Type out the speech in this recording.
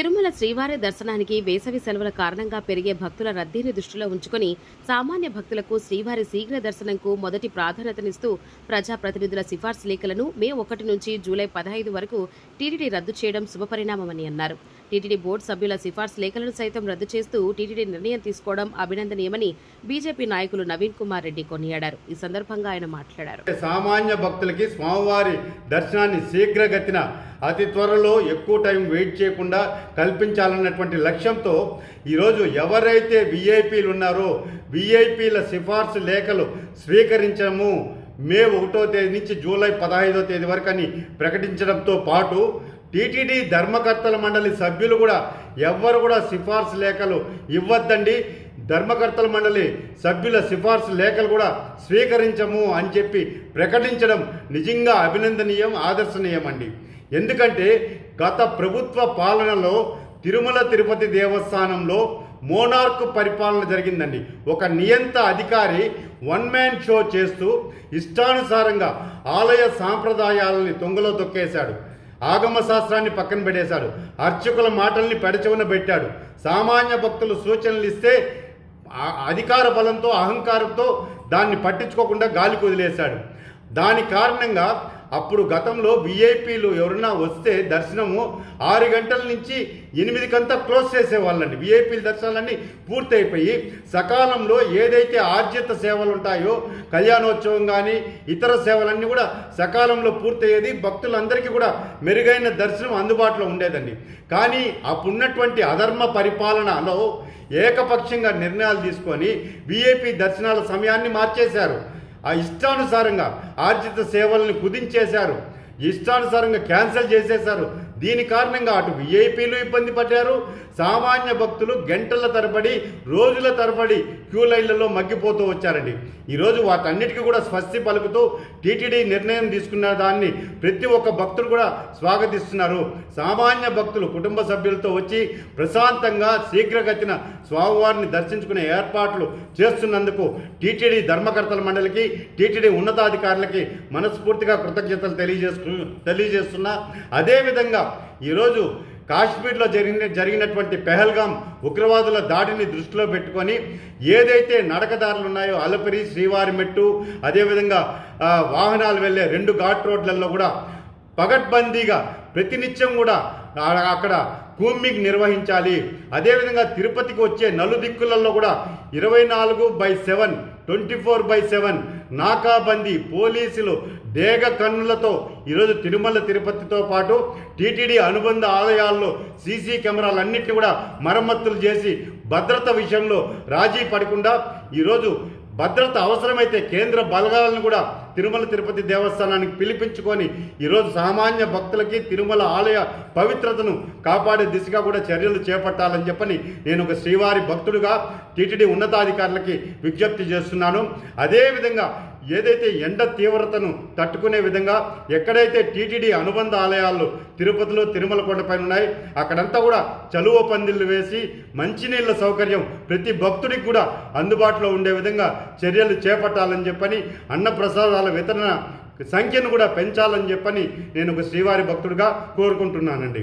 తిరుమల శ్రీవారి దర్శనానికి వేసవి సెలవుల కారణంగా పెరిగే భక్తుల రద్దీని దృష్టిలో ఉంచుకుని సామాన్య భక్తులకు శ్రీవారి శీఘ్ర దర్శనంకు మొదటి ప్రాధాన్యతనిస్తూ ప్రజాప్రతినిధుల సిఫార్సు లేఖలను మే 1 నుంచి జూలై 15 వరకు టీటీడీ రద్దు చేయడం శుభపరిణామమని అన్నారు. టీటీడీ బోర్డు సభ్యుల సిఫార్సు లేఖలను సైతం రద్దు చేస్తూ టీటీడీ నిర్ణయం తీసుకోవడం అభినందనీయమని బీజేపీ నాయకులు నవీన్ కుమార్ రెడ్డి కొనియాడారు. ఈ సందర్భంగా ఆయన మాట్లాడారు. సామాన్య భక్తులకి స్వామివారి దర్శనాన్ని శీఘ్రగతిన అతి త్వరలో ఎక్కువ టైం వెయిట్ చేయకుండా కల్పించాలన్నటువంటి లక్ష్యంతో ఈరోజు ఎవరైతే విఐపీలు ఉన్నారో విఐపీల సిఫార్సు లేఖలు స్వీకరించడము మే 1వ తేదీ నుంచి జూలై 15వ తేదీ వరకు అని ప్రకటించడంతో పాటు టీటీడీ ధర్మకర్తల మండలి సభ్యులు కూడా ఎవ్వరు కూడా సిఫార్సు లేఖలు ఇవ్వద్దండి, ధర్మకర్తల మండలి సభ్యుల సిఫార్సు లేఖలు కూడా స్వీకరించము అని చెప్పి ప్రకటించడం నిజంగా అభినందనీయం, ఆదర్శనీయం అండి. ఎందుకంటే గత ప్రభుత్వ పాలనలో తిరుమల తిరుపతి దేవస్థానంలో మోనార్క్ పరిపాలన జరిగిందండి. ఒక నియంత అధికారి వన్ మ్యాన్ షో చేస్తూ ఇష్టానుసారంగా ఆలయ సాంప్రదాయాలని తొంగలో తొక్కేశాడు, ఆగమ శాస్త్రాన్ని పక్కన పెట్టేశాడు, అర్చకుల మాటల్ని పెడచెవున పెట్టాడు, సామాన్య భక్తులు సూచనలు ఇస్తే అధికార బలంతో అహంకారంతో దాన్ని పట్టించుకోకుండా గాలికి వదిలేశాడు. దాని కారణంగా అప్పుడు గతంలో విఐపీలు ఎవరన్నా వస్తే దర్శనము 6 గంటల నుంచి 8 కంతా క్లోజ్ చేసేవాళ్ళండి. విఐపీల దర్శనాలన్నీ పూర్తయిపోయి సకాలంలో ఏదైతే ఆర్జిత సేవలు ఉంటాయో కళ్యాణోత్సవం కానీ ఇతర సేవలన్నీ కూడా సకాలంలో పూర్తయ్యేది, భక్తులందరికీ కూడా మెరుగైన దర్శనం అందుబాటులో ఉండేదండి. కానీ అప్పుడున్నటువంటి అధర్మ పరిపాలనలో ఏకపక్షంగా నిర్ణయాలు తీసుకొని విఐపీ దర్శనాల సమయాన్ని మార్చేశారు. ఆ ఇష్టానుసారంగా ఆర్జిత సేవలను కుదించేశారు, ఇష్టానుసారంగా క్యాన్సిల్ చేసేశారు. దీని కారణంగా అటు విఐపీలు ఇబ్బంది పడ్డారు, సామాన్య భక్తులు గంటల తరబడి రోజుల తరబడి క్యూ లైన్లలో మగ్గిపోతూ వచ్చారండి. ఈరోజు వాటన్నిటికీ కూడా స్వస్తి పలుకుతూ టీటీడీ నిర్ణయం తీసుకున్న దాన్ని ప్రతి ఒక్క భక్తులు కూడా స్వాగతిస్తున్నారు. సామాన్య భక్తులు కుటుంబ సభ్యులతో వచ్చి ప్రశాంతంగా శీఘ్రగతిన స్వామివారిని దర్శించుకునే ఏర్పాట్లు చేస్తున్నందుకు టీటీడీ ధర్మకర్తల మండలికి, టీటీడీ ఉన్నతాధికారులకి మనస్ఫూర్తిగా కృతజ్ఞతలు తెలియజేస్తున్నా. అదేవిధంగా ఈరోజు కాశ్మీర్లో జరిగినటువంటి పెహల్గాం ఉగ్రవాదుల దాడిని దృష్టిలో పెట్టుకొని ఏదైతే నడకదారులు ఉన్నాయో అలపిరి, శ్రీవారి మెట్టు, అదేవిధంగా వాహనాలు వెళ్ళే 2 ఘాట్ రోడ్లలో కూడా పగడ్బందీగా ప్రతినిత్యం కూడా అక్కడ కూంబింగ్ నిర్వహించాలి. అదేవిధంగా తిరుపతికి వచ్చే నలుదిక్కులలో కూడా 24/7 24/7 నాకాబందీ పోలీసులు డేగ కన్నులతో ఈరోజు తిరుమల తిరుపతితో పాటు టీటీడీ అనుబంధ ఆలయాల్లో సీసీ కెమెరాలన్నింటినీ కూడా మరమ్మతులు చేసి భద్రత విషయంలో రాజీ పడకుండా ఈరోజు భద్రత అవసరమైతే కేంద్ర బలగాలను కూడా తిరుమల తిరుపతి దేవస్థానానికి పిలిపించుకొని ఈరోజు సామాన్య భక్తులకి తిరుమల ఆలయ పవిత్రతను కాపాడే దిశగా కూడా చర్యలు చేపట్టాలని చెప్పని నేను ఒక శ్రీవారి భక్తుడిగా టీటీడీ ఉన్నతాధికారులకి విజ్ఞప్తి చేస్తున్నాను. అదేవిధంగా ఏదైతే ఎండ తీవ్రతను తట్టుకునే విధంగా ఎక్కడైతే టీటీడీ అనుబంధ ఆలయాలు తిరుపతిలో తిరుమల కొండపైన ఉన్నాయి అక్కడంతా కూడా చలువ పందిళ్ళు వేసి మంచినీళ్ళ సౌకర్యం ప్రతి భక్తుడికి కూడా అందుబాటులో ఉండే విధంగా చర్యలు చేపట్టాలని చెప్పని, అన్నప్రసాదాల వితరణ సంఖ్యను కూడా పెంచాలని చెప్పని నేను ఒక శ్రీవారి భక్తుడిగా కోరుకుంటున్నానండి.